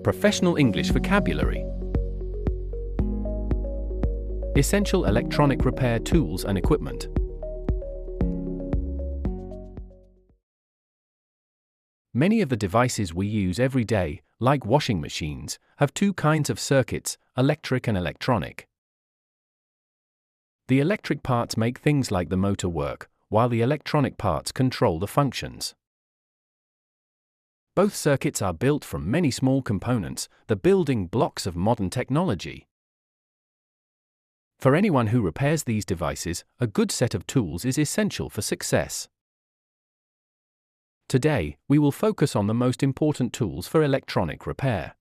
Professional English vocabulary. Essential electronic repair tools and equipment. Many of the devices we use every day, like washing machines, have two kinds of circuits, electric and electronic. The electric parts make things like the motor work, while the electronic parts control the functions. Both circuits are built from many small components, the building blocks of modern technology. For anyone who repairs these devices, a good set of tools is essential for success. Today, we will focus on the most important tools for electronic repair.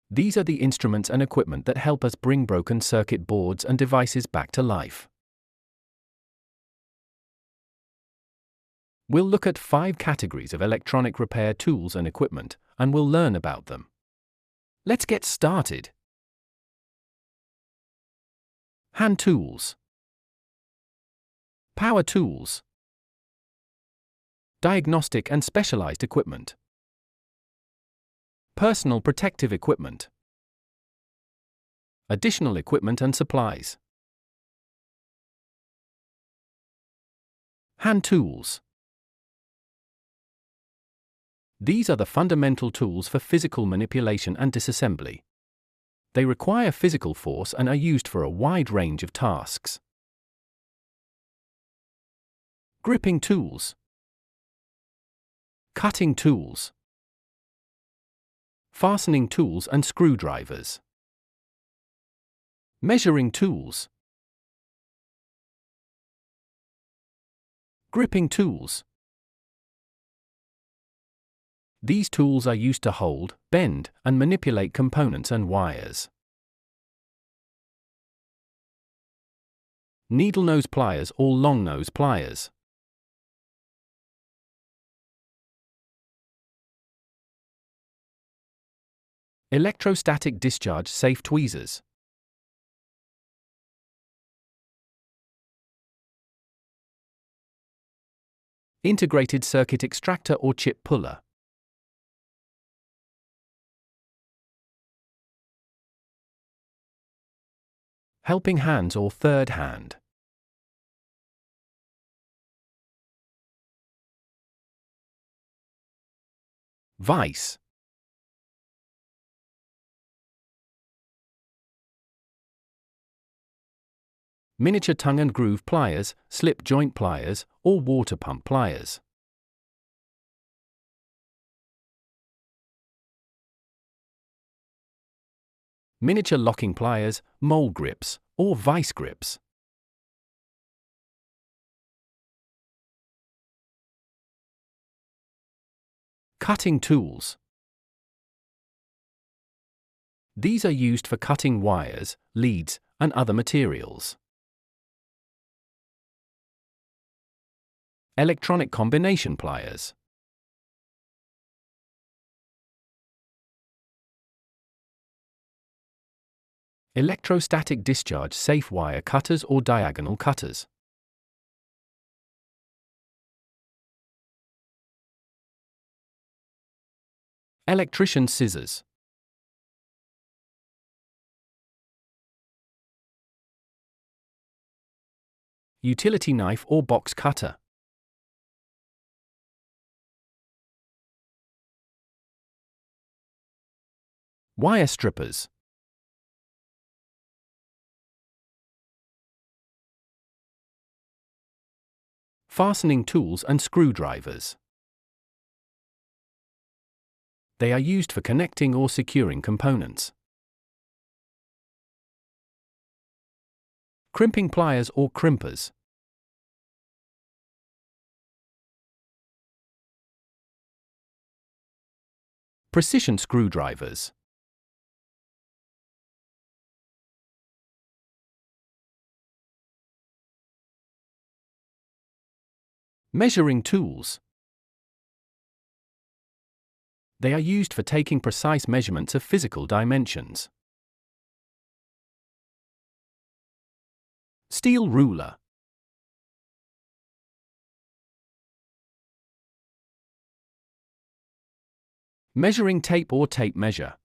These are the instruments and equipment that help us bring broken circuit boards and devices back to life. We'll look at 5 categories of electronic repair tools and equipment, and we'll learn about them. Let's get started. Hand tools. Power tools. Diagnostic and specialized equipment. Personal protective equipment. Additional equipment and supplies. Hand tools. These are the fundamental tools for physical manipulation and disassembly. They require physical force and are used for a wide range of tasks. Gripping tools. Cutting tools. Fastening tools and screwdrivers. Measuring tools. Gripping tools. These tools are used to hold, bend, and manipulate components and wires. Needle nose pliers or long nose pliers. Electrostatic discharge safe tweezers. Integrated circuit extractor or chip puller. Helping hands or third hand. Vise. Miniature tongue and groove pliers, slip joint pliers, or water pump pliers. Miniature locking pliers, mole grips, or vice grips. Cutting tools. These are used for cutting wires, leads, and other materials. Electronic combination pliers. Electrostatic discharge safe wire cutters or diagonal cutters. Electrician scissors. Utility knife or box cutter. Wire strippers. Fastening tools and screwdrivers. They are used for connecting or securing components. Crimping pliers or crimpers. Precision screwdrivers. Measuring tools. They are used for taking precise measurements of physical dimensions. Steel ruler. Measuring tape or tape measure.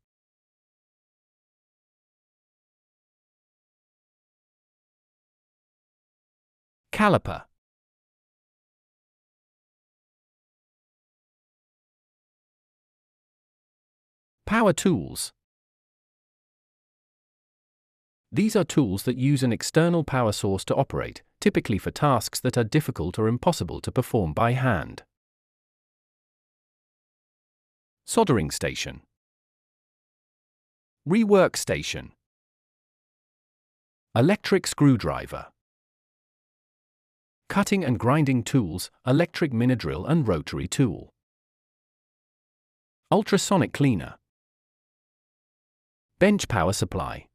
Caliper. Power tools. These are tools that use an external power source to operate, typically for tasks that are difficult or impossible to perform by hand. Soldering station. Rework station. Electric screwdriver. Cutting and grinding tools, electric mini drill and rotary tool. Ultrasonic cleaner. Bench power supply.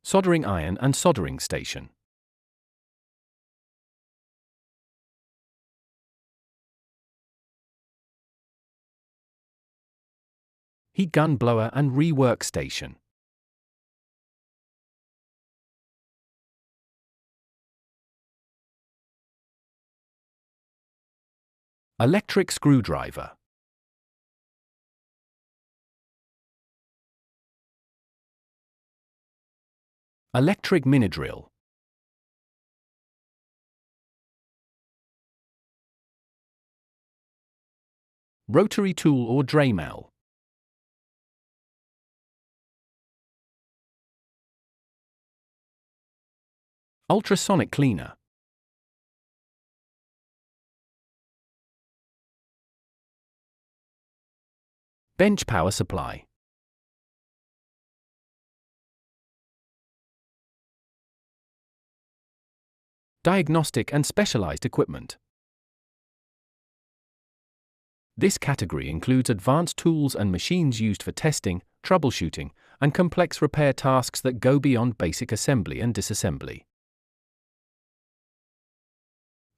Soldering iron and soldering station. Heat gun blower and rework station. Electric screwdriver. Electric mini drill. Rotary tool or Dremel. Ultrasonic cleaner. Bench power supply. Diagnostic and specialized equipment. This category includes advanced tools and machines used for testing, troubleshooting, and complex repair tasks that go beyond basic assembly and disassembly.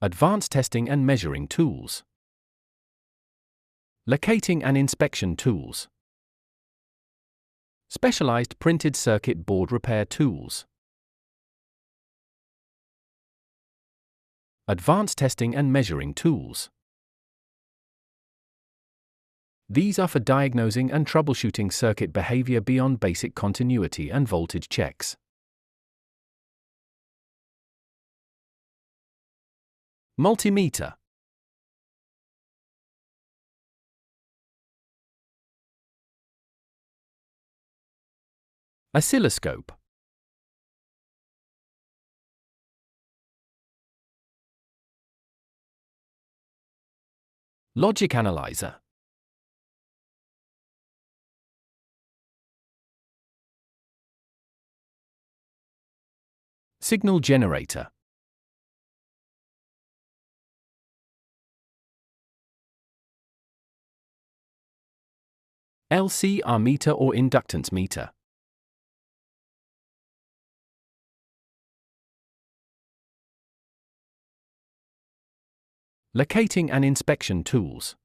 Advanced testing and measuring tools. Locating and inspection tools. Specialized printed circuit board repair tools. Advanced testing and measuring tools. These are for diagnosing and troubleshooting circuit behavior beyond basic continuity and voltage checks. Multimeter. Oscilloscope. Logic analyzer. Signal generator. LCR meter or inductance meter. Locating and inspection tools.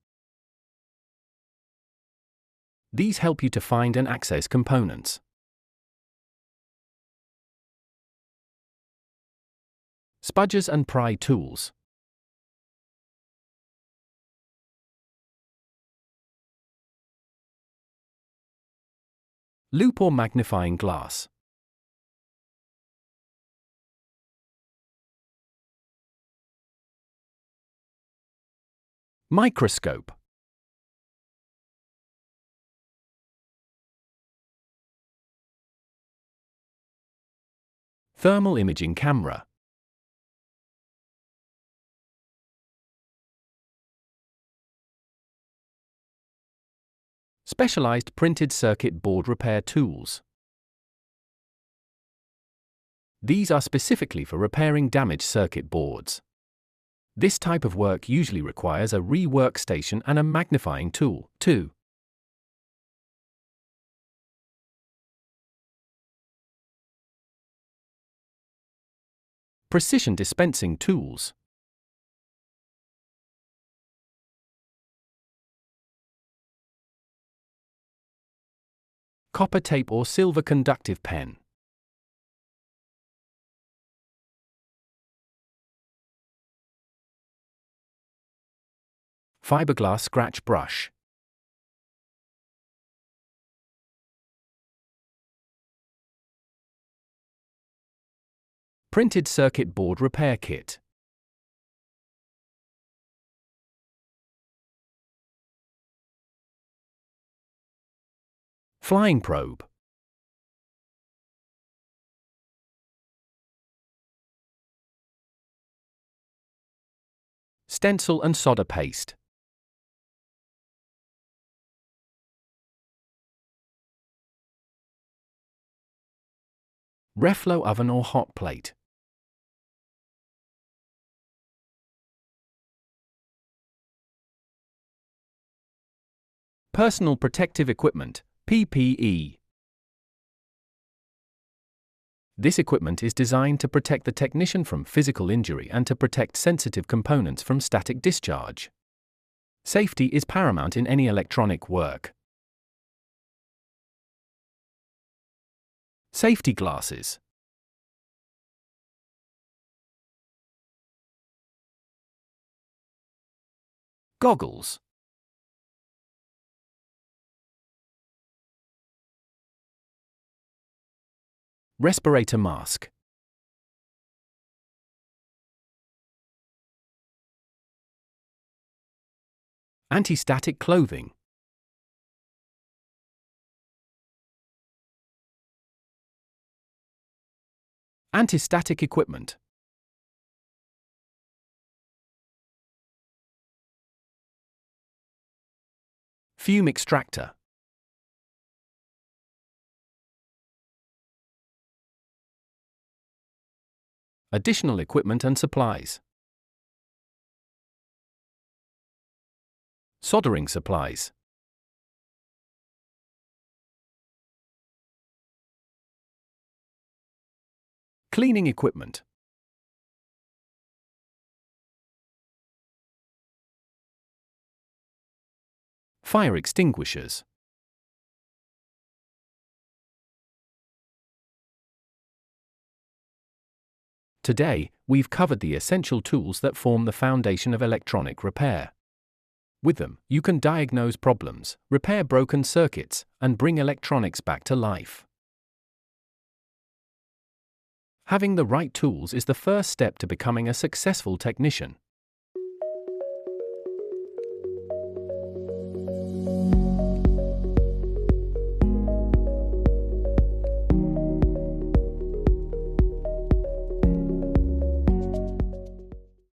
These help you to find and access components. Spudgers and pry tools. Loop or magnifying glass. Microscope. Thermal imaging camera. Specialized printed circuit board repair tools. These are specifically for repairing damaged circuit boards. This type of work usually requires a rework station and a magnifying tool, too. Precision dispensing tools. Copper tape or silver conductive pen. Fiberglass scratch brush. Printed circuit board repair kit. Flying probe. Stencil and solder paste. Reflow oven or hot plate. Personal protective equipment, PPE. This equipment is designed to protect the technician from physical injury and to protect sensitive components from static discharge. Safety is paramount in any electronic work. Safety glasses. Goggles. Respirator mask. Anti-static clothing. Anti-static equipment. Fume extractor. Additional equipment and supplies. Soldering supplies. Cleaning equipment. Fire extinguishers. Today, we've covered the essential tools that form the foundation of electronic repair. With them, you can diagnose problems, repair broken circuits, and bring electronics back to life. Having the right tools is the first step to becoming a successful technician.